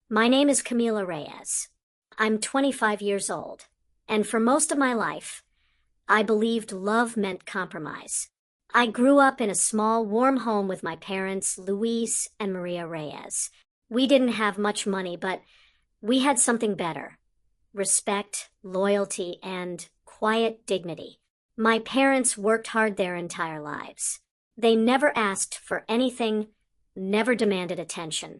My name is Camila Reyes. I'm 25 years old, and for most of my life, I believed love meant compromise. I grew up in a small, warm home with my parents, Luis and Maria Reyes. We didn't have much money, but we had something better: respect, loyalty, and quiet dignity. My parents worked hard their entire lives. They never asked for anything, never demanded attention,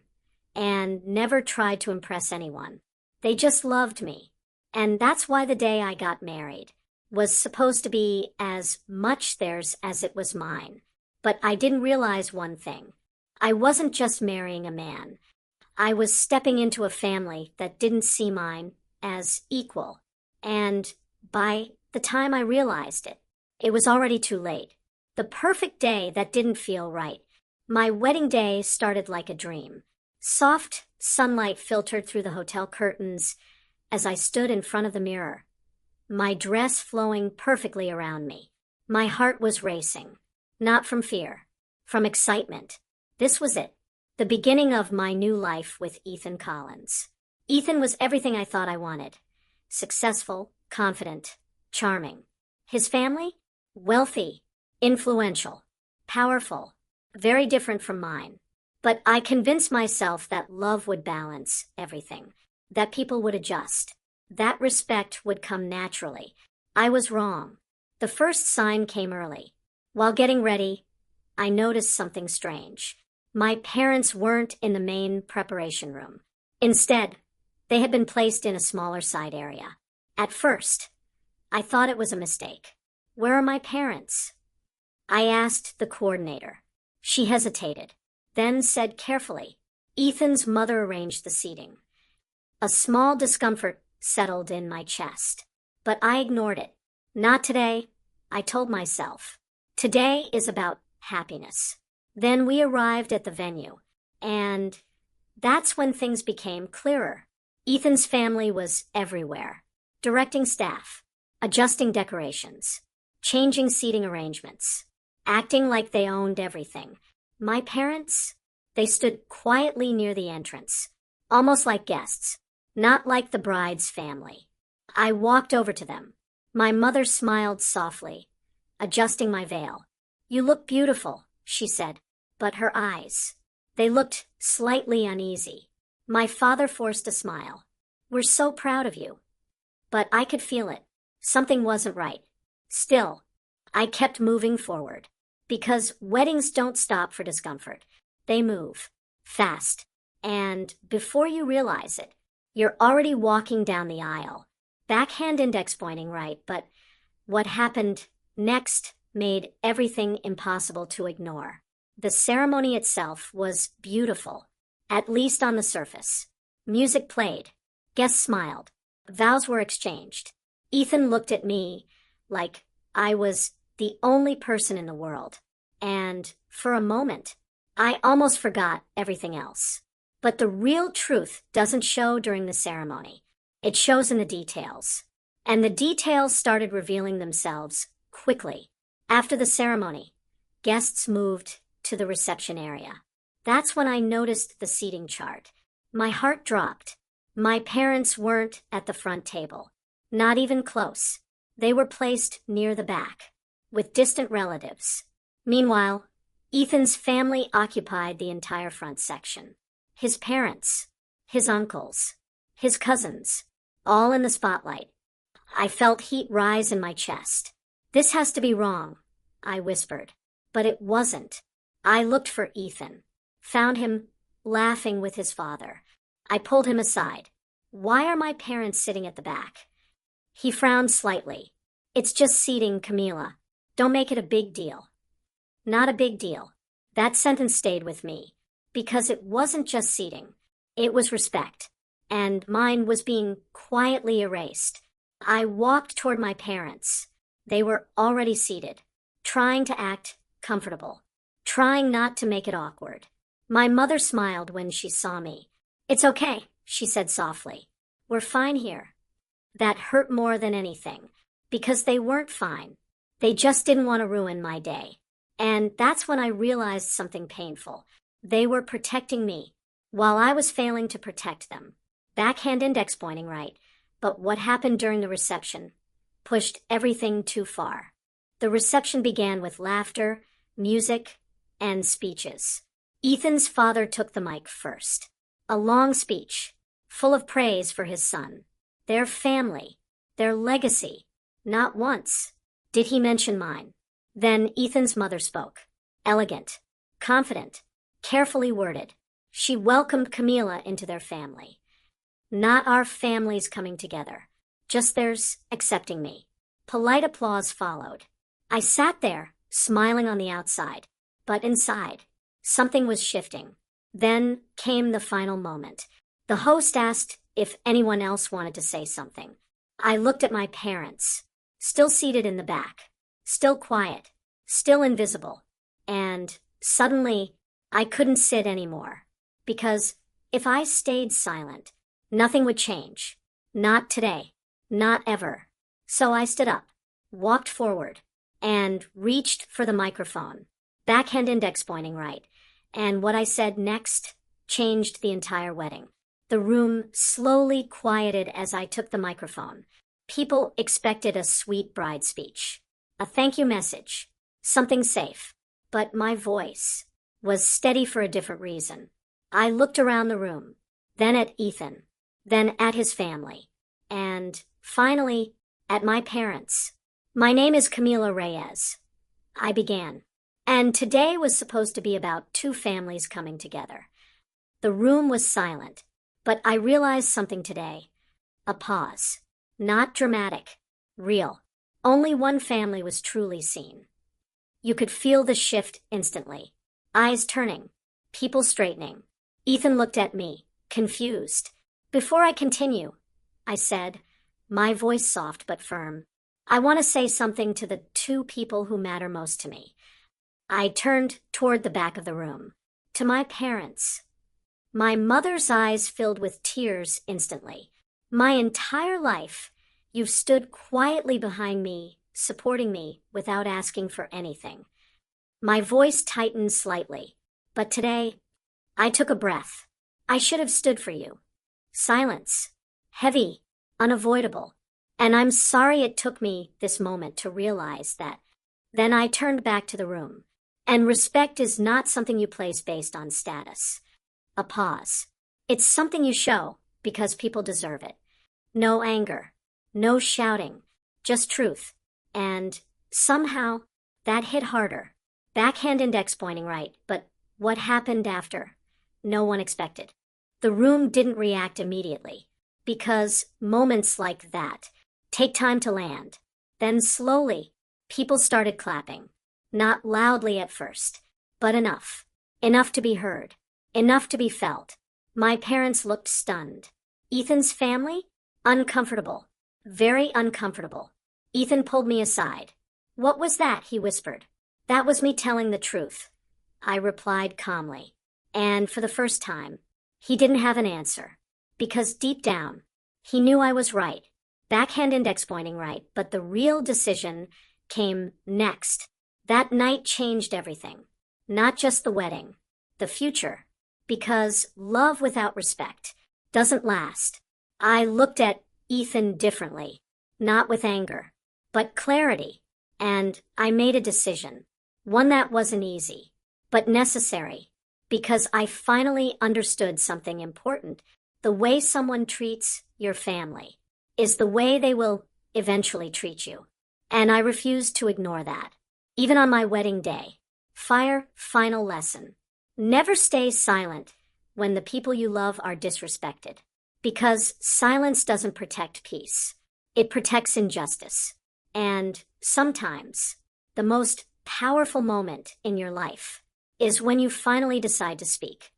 and never tried to impress anyone. They just loved me. And that's why the day I got married was supposed to be as much theirs as it was mine. But I didn't realize one thing. I wasn't just marrying a man. I was stepping into a family that didn't see mine as equal. And by the time I realized it, it was already too late. The perfect day that didn't feel right. My wedding day started like a dream. Soft sunlight filtered through the hotel curtains as I stood in front of the mirror, my dress flowing perfectly around me. My heart was racing, not from fear, from excitement. This was it, the beginning of my new life with Ethan Collins. Ethan was everything I thought I wanted: successful, confident, charming. His family? Wealthy, influential, powerful, very different from mine. But I convinced myself that love would balance everything, that people would adjust, that respect would come naturally. I was wrong. The first sign came early. While getting ready, I noticed something strange. My parents weren't in the main preparation room. Instead, they had been placed in a smaller side area. At first, I thought it was a mistake. Where are my parents? I asked the coordinator. She hesitated, then said carefully, Ethan's mother arranged the seating. A small discomfort settled in my chest, but I ignored it. Not today, I told myself. Today is about happiness. Then we arrived at the venue, and that's when things became clearer. Ethan's family was everywhere, directing staff, adjusting decorations, changing seating arrangements, acting like they owned everything. My parents, they stood quietly near the entrance, almost like guests, not like the bride's family. I walked over to them. My mother smiled softly, adjusting my veil. You look beautiful, she said, but her eyes, they looked slightly uneasy. My father forced a smile. We're so proud of you. But I could feel it. Something wasn't right. Still, I kept moving forward. Because weddings don't stop for discomfort. They move fast. And before you realize it, you're already walking down the aisle. Backhand index pointing right, but what happened next made everything impossible to ignore. The ceremony itself was beautiful, at least on the surface. Music played. Guests smiled. Vows were exchanged. Ethan looked at me like I was the only person in the world. And for a moment, I almost forgot everything else. But the real truth doesn't show during the ceremony. It shows in the details. And the details started revealing themselves quickly. After the ceremony, guests moved to the reception area. That's when I noticed the seating chart. My heart dropped. My parents weren't at the front table. Not even close. They were placed near the back, with distant relatives. Meanwhile, Ethan's family occupied the entire front section. His parents, his uncles, his cousins, all in the spotlight. I felt heat rise in my chest. This has to be wrong, I whispered. But it wasn't. I looked for Ethan, found him laughing with his father. I pulled him aside. Why are my parents sitting at the back? He frowned slightly. It's just seating, Camila. Don't make it a big deal. Not a big deal. That sentence stayed with me, because it wasn't just seating. It was respect, and mine was being quietly erased. I walked toward my parents. They were already seated, trying to act comfortable, trying not to make it awkward. My mother smiled when she saw me. It's okay, she said softly. We're fine here. That hurt more than anything, because they weren't fine. They just didn't want to ruin my day. And that's when I realized something painful. They were protecting me, while I was failing to protect them. Backhand index pointing right, but what happened during the reception pushed everything too far. The reception began with laughter, music, and speeches. Ethan's father took the mic first. A long speech, full of praise for his son, their family, their legacy. Not once did he mention mine. Then Ethan's mother spoke. Elegant, confident, carefully worded. She welcomed Camila into their family. Not our families coming together, just theirs accepting me. Polite applause followed. I sat there, smiling on the outside, but inside, something was shifting. Then came the final moment. The host asked if anyone else wanted to say something. I looked at my parents, still seated in the back, still quiet, still invisible, and suddenly I couldn't sit anymore, because if I stayed silent, nothing would change. Not today, not ever. So I stood up, walked forward, and reached for the microphone, backhand index pointing right, and what I said next changed the entire wedding. The room slowly quieted as I took the microphone. People expected a sweet bride speech, a thank you message, something safe, but my voice was steady for a different reason. I looked around the room, then at Ethan, then at his family, and finally at my parents. My name is Camila Reyes. I began. And today was supposed to be about two families coming together. The room was silent, but I realized something today. A pause. Not dramatic. Real. Only one family was truly seen. You could feel the shift instantly. Eyes turning. People straightening. Ethan looked at me, confused. Before I continue, I said, my voice soft but firm, I want to say something to the two people who matter most to me. I turned toward the back of the room, to my parents. My mother's eyes filled with tears instantly. My entire life, you've stood quietly behind me, supporting me without asking for anything. My voice tightened slightly, but today, I took a breath. I should have stood for you. Silence. Heavy. Unavoidable. And I'm sorry it took me this moment to realize that. Then I turned back to the room. And respect is not something you place based on status. A pause. It's something you show because people deserve it. No anger. No shouting. Just truth. And somehow, that hit harder. Backhand index pointing right, but what happened after? No one expected. The room didn't react immediately, because moments like that take time to land. Then slowly, people started clapping. Not loudly at first, but enough. Enough to be heard. Enough to be felt. My parents looked stunned. Ethan's family? Uncomfortable. Very uncomfortable. Ethan pulled me aside. What was that? He whispered. That was me telling the truth. I replied calmly. And for the first time, he didn't have an answer. Because deep down, he knew I was right. Backhand index pointing right, but the real decision came next. That night changed everything. Not just the wedding, the future. Because love without respect doesn't last. I looked at Ethan differently, not with anger, but clarity. And I made a decision. One that wasn't easy, but necessary. Because I finally understood something important. The way someone treats your family is the way they will eventually treat you. And I refused to ignore that. Even on my wedding day. Final lesson. Never stay silent when the people you love are disrespected. Because silence doesn't protect peace. It protects injustice. And sometimes, the most powerful moment in your life is when you finally decide to speak.